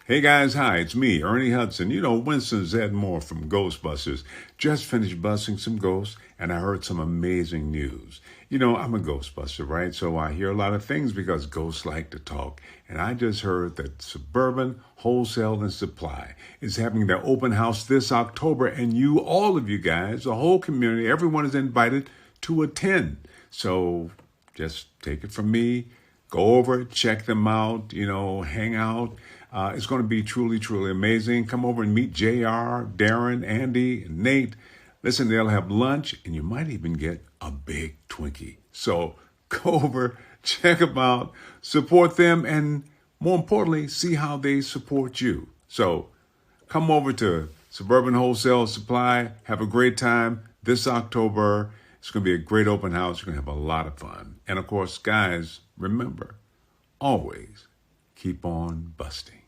Hey guys, hi, it's me, Ernie Hudson. You know, Winston Zeddemore from Ghostbusters. Just finished busting some ghosts, and I heard some amazing news. You know, I'm a Ghostbuster, right? So I hear a lot of things because ghosts like to talk. And I just heard that Suburban Wholesale and Supply is having their open house this October, and you, all of you guys, the whole community, everyone is invited to attend. So just take it from me. Go over, check them out, hang out. It's going to be truly, truly amazing. Come over and meet JR, Darren, Andy, and Nate. Listen, they'll have lunch, and you might even get a big Twinkie. So go over, check them out, support them, and more importantly, see how they support you. So come over to Suburban Wholesale Supply. Have a great time this October. It's going to be a great open house. You're going to have a lot of fun. And of course, guys, remember, always keep on busting.